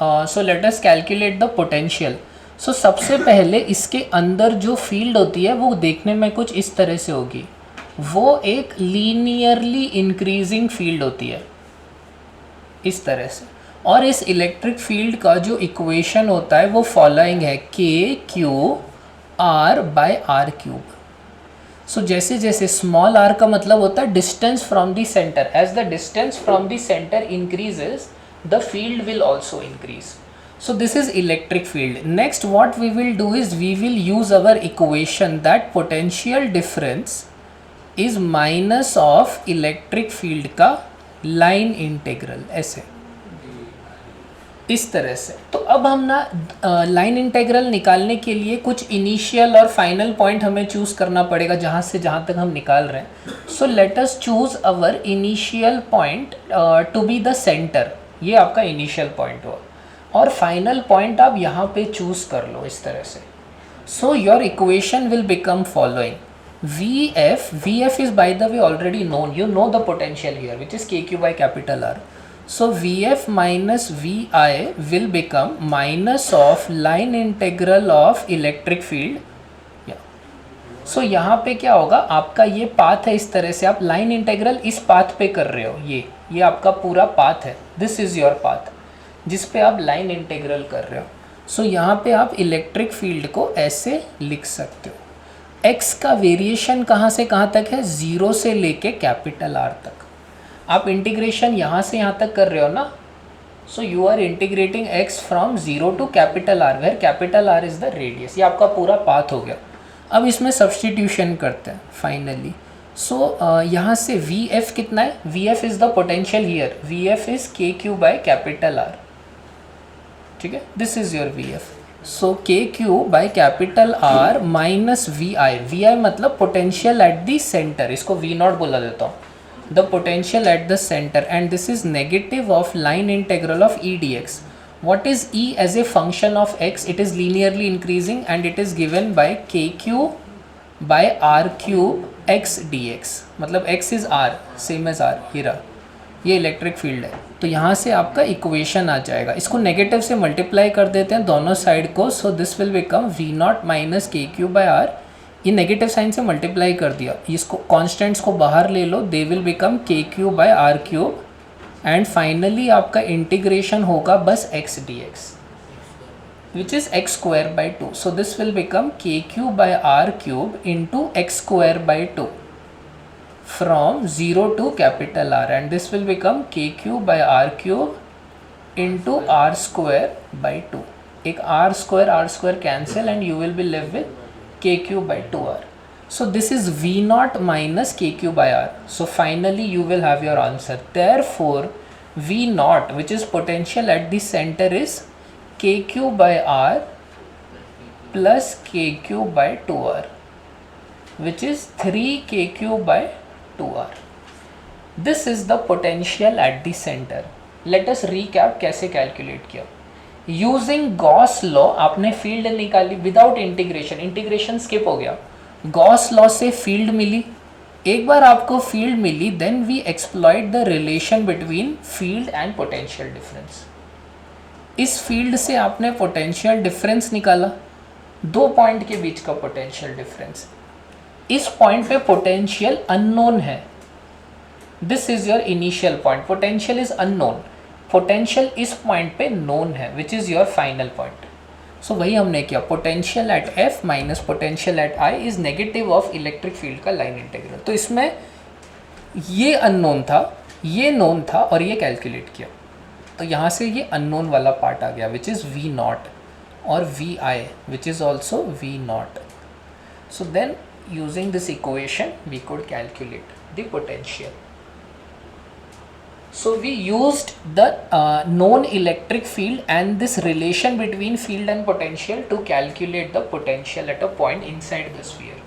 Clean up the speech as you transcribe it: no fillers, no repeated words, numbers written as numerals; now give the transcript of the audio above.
So let us calculate the potential. So सबसे पहले इसके अंदर जो फील्ड होती है वो देखने में कुछ इस तरह से होगी, वो एक लीनियरली इंक्रीजिंग फील्ड होती है इस तरह से। और इस इलेक्ट्रिक फील्ड का जो इक्वेशन होता है वो फॉलोइंग है, k q r by r cube. So जैसे जैसे स्मॉल आर का मतलब होता है distance from the centre, as the distance from the centre increases the field will also increase. So this is electric field. Next what we will do is we will use our equation that potential difference is minus of electric field का line integral, ऐसे इस तरह से। तो अब हम ना line integral निकालने के लिए कुछ इनिशियल और फाइनल पॉइंट हमें चूज़ करना पड़ेगा जहाँ से जहाँ तक हम निकाल रहे हैं। सो let us choose our initial point to be the centre, ये आपका इनिशियल पॉइंट हुआ, और फाइनल पॉइंट आप यहाँ पे चूज़ कर लो इस तरह से। So your equation will become following, V F is by the way already known, you know the potential here which is k q by capital R. So V F minus V I will become minus of line integral of electric field. So यहाँ पे क्या होगा, आपका ये path है इस तरह से, आप लाइन इंटेग्रल इस पाथ पे कर रहे हो, ये आपका पूरा पाथ है, दिस इज़ योर पाथ जिस पे आप लाइन इंटेग्रल कर रहे हो। सो यहाँ पे आप इलेक्ट्रिक फील्ड को ऐसे लिख सकते हो। एक्स का वेरिएशन कहाँ से कहाँ तक है, 0 से लेके कैपिटल आर तक। आप इंटीग्रेशन यहाँ से यहाँ तक कर रहे हो ना, so you are integrating X from 0 to capital R, where capital R is the radius. ये आपका पूरा पाथ हो गया। अब इसमें सब्सटीट्यूशन करते हैं फाइनली। सो यहाँ से वी एफ कितना है, V F is the potential here, V F is k q by capital R, ठीक है, this is your V F. So k q by capital R minus V I मतलब potential at the centre, इसको V naught बोला देता हूँ, the potential at the centre, and this is negative of line integral of E d x. What is E as a function of x? It is linearly increasing and it is given by kq by r cube x dx, मतलब x is r, same as r, ये electric field है। तो यहाँ से आपका equation आ जाएगा, इसको negative से मल्टीप्लाई कर देते हैं दोनों साइड को। So this will become V naught minus k q by r, ये नेगेटिव साइन से मल्टीप्लाई कर दिया, इसको कॉन्स्टेंट्स को बाहर ले लो, they will become k q by r cube, and finally आपका इंटीग्रेशन होगा बस x dx which is x square by 2। So this will become k q by r cube into x square by 2 from 0 to capital R, and this will become k q by r cube into r square by 2। एक r square cancel and you will be live with k q by 2r. So this is V naught minus KQ by R. So finally you will have your answer. Therefore V naught, which is potential at the center, is KQ by R plus KQ by 2R, which is 3 KQ by 2R. This is the potential at the center. Let us recap कैसे calculate किया. Using Gauss law आपने field निकाली without integration. Integration skip हो गया. Gauss law से field मिली, एक बार आपको फील्ड मिली, then we exploit the relation between field and potential difference. इस फील्ड से आपने पोटेंशियल डिफरेंस निकाला, दो पॉइंट के बीच का पोटेंशियल डिफरेंस। इस पॉइंट पे पोटेंशियल अननोन है, this is your initial point, potential is unknown, potential इस पॉइंट पे नोन है which is your final point. So वही हमने किया, potential at F minus potential at I is negative of electric field का line integral. तो इसमें ये अननोन था, ये नोन था, और ये कैलकुलेट किया, तो यहाँ से ये अननोन वाला पार्ट आ गया विच इज़ वी नॉट, और V I which is also V naught. So then using this equation we could calculate the potential. So we used the known electric field and this relation between field and potential to calculate the potential at a point inside the sphere.